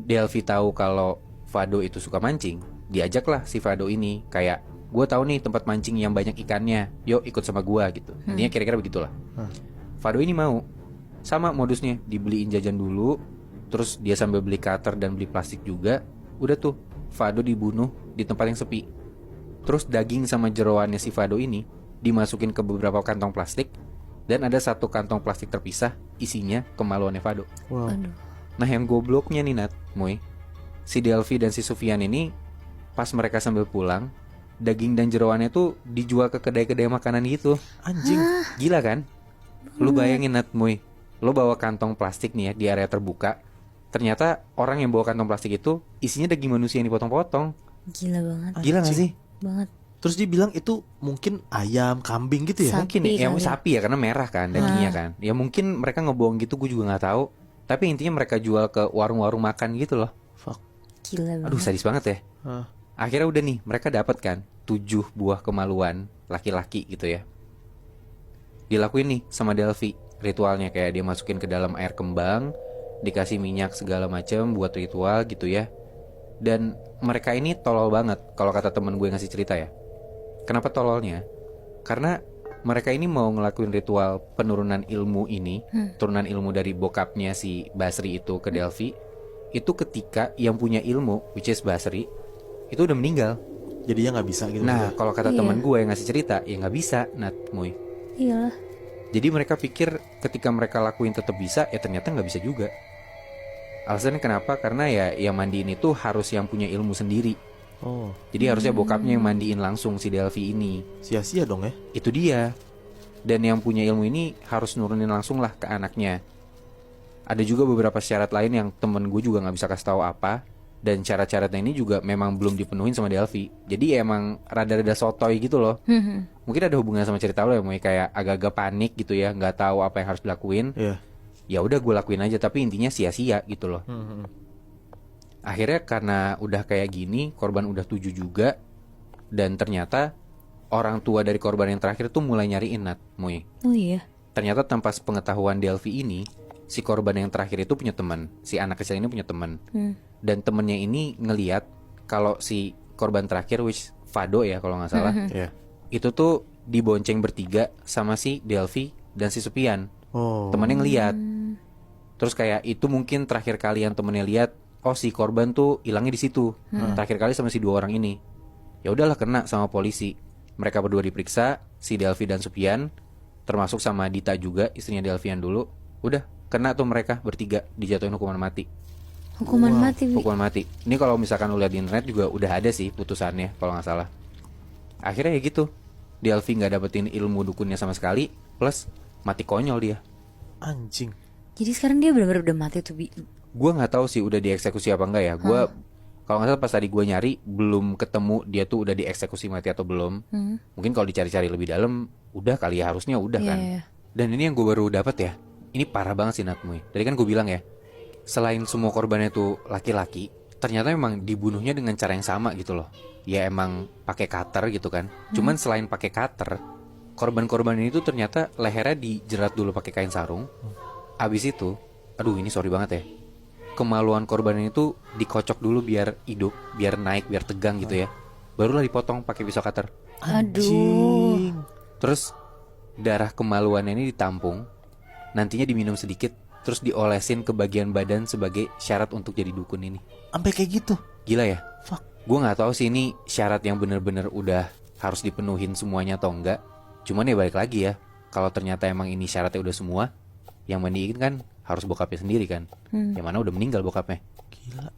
Delvi tahu kalau Fado itu suka mancing, diajaklah si Fado ini kayak, gue tahu nih tempat mancing yang banyak ikannya, yuk ikut sama gue gitu. Intinya kira-kira begitulah. Fado ini mau, sama modusnya, dibeliin jajan dulu, terus dia sambil beli cutter dan beli plastik juga. Udah tuh, Fado dibunuh di tempat yang sepi. Terus daging sama jeroannya si Fado ini dimasukin ke beberapa kantong plastik, dan ada satu kantong plastik terpisah isinya kemaluannya Fado. Wow. Aduh. Nah yang gobloknya nih Nat, Moy, si Delvi dan si Sufyan ini pas mereka sambil pulang, daging dan jeroannya tuh dijual ke kedai-kedai makanan gitu. Anjing. Gila kan? Lu bayangin Nat, Moy, lu bawa kantong plastik nih ya di area terbuka, ternyata orang yang bawa kantong plastik itu isinya daging manusia yang dipotong-potong. Gila banget. Gila gak sih? Banget. Terus dia bilang itu mungkin ayam, kambing gitu ya? Mungkin Sapi ya kali. sapi ya, karena merah kan dagingnya kan. Ya mungkin mereka ngebohong gitu, gue juga nggak tahu. Tapi intinya mereka jual ke warung-warung makan gitu loh. Fuck. Gila banget. Aduh sadis banget ya. Hah. Akhirnya udah nih, mereka dapat kan 7 buah kemaluan laki-laki gitu ya. Dilakuin nih sama Delvi ritualnya, kayak dia masukin ke dalam air kembang, dikasih minyak segala macam buat ritual gitu ya. Dan mereka ini tolol banget kalau kata temen gue ngasih cerita ya. Kenapa tololnya? Karena mereka ini mau ngelakuin ritual penurunan ilmu ini, turunan ilmu dari bokapnya si Basri itu ke Delvi, itu ketika yang punya ilmu, which is Basri, itu udah meninggal. Jadinya nggak bisa gitu. Nah, kalau kata Iya. teman gue yang ngasih cerita, ya nggak bisa, Nat, Moy. Iyalah. Jadi mereka pikir ketika mereka lakuin tetap bisa, ya ternyata nggak bisa juga. Alasannya kenapa? Karena ya yang mandiin itu harus yang punya ilmu sendiri. Oh, Jadi harusnya bokapnya yang mandiin langsung si Delvi ini. sia-sia dong ya. Itu dia. Dan yang punya ilmu ini harus nurunin langsung lah ke anaknya. Ada juga beberapa syarat lain yang temen gue juga nggak bisa kasih tahu apa. Dan syarat-syaratnya ini juga memang belum dipenuhin sama Delvi. Jadi emang rada-rada sotoy gitu loh. Mungkin ada hubungan sama cerita lo ya, Moy, kayak agak-agak panik gitu ya, nggak tahu apa yang harus dilakuin. Iya. Ya udah gue lakuin aja, tapi intinya sia-sia gitu loh. Akhirnya karena udah kayak gini, korban udah 7 juga. Dan ternyata orang tua dari korban yang terakhir tuh mulai nyariin, Nat, Moy. Oh iya. Ternyata tanpa sepengetahuan Delvi ini, si korban yang terakhir itu punya teman. Si anak kecil ini punya teman. Dan temennya ini ngeliat kalau si korban terakhir, which Fado ya kalau nggak salah, Iya. itu tuh dibonceng bertiga sama si Delvi dan si Supian. Oh. Temennya ngeliat. Terus kayak itu mungkin terakhir kali yang temennya lihat, oh si korban tuh hilangnya di situ. Terakhir kali sama si 2 orang ini. Ya udahlah, kena sama polisi. Mereka berdua diperiksa, si Delvi dan Supian, termasuk sama Dita juga, istrinya Delvian dulu. Udah kena tuh mereka bertiga, dijatuhin hukuman mati. Hukuman mati, Bi. Hukuman mati. Ini kalau misalkan lu lihat di internet juga udah ada sih putusannya kalau nggak salah. Akhirnya ya gitu, Delvi nggak dapetin ilmu dukunnya sama sekali, plus mati konyol dia. Anjing. Jadi sekarang dia benar-benar udah mati tuh, Bi. Gue nggak tahu sih udah dieksekusi apa enggak ya. Gue kalau nggak salah pas tadi gue nyari belum ketemu dia tuh udah dieksekusi mati atau belum. Mungkin kalau dicari-cari lebih dalam udah kali ya, harusnya udah kan. Iya. Dan ini yang gue baru dapat ya. Ini parah banget sih Natmoy. Tadi kan gue bilang ya, selain semua korbannya tuh laki-laki, ternyata memang dibunuhnya dengan cara yang sama gitu loh. Ya emang pakai cutter gitu kan. Cuman selain pakai cutter, korban-korban ini tuh ternyata lehernya dijerat dulu pakai kain sarung. Abis itu, aduh ini sorry banget ya, kemaluan korban ini tuh dikocok dulu biar hidup, biar naik, biar tegang gitu ya. Barulah dipotong pakai pisau cutter. Aduh. Terus darah kemaluannya ini ditampung, nantinya diminum sedikit, terus diolesin ke bagian badan sebagai syarat untuk jadi dukun ini. Sampai kayak gitu. Gila ya? Fuck. Gue nggak tahu sih ini syarat yang bener-bener udah harus dipenuhin semuanya atau enggak. Cuman ya balik lagi ya, kalau ternyata emang ini syaratnya udah semua, yang mandiin kan harus bokapnya sendiri kan. Yang mana udah meninggal bokapnya. Gila.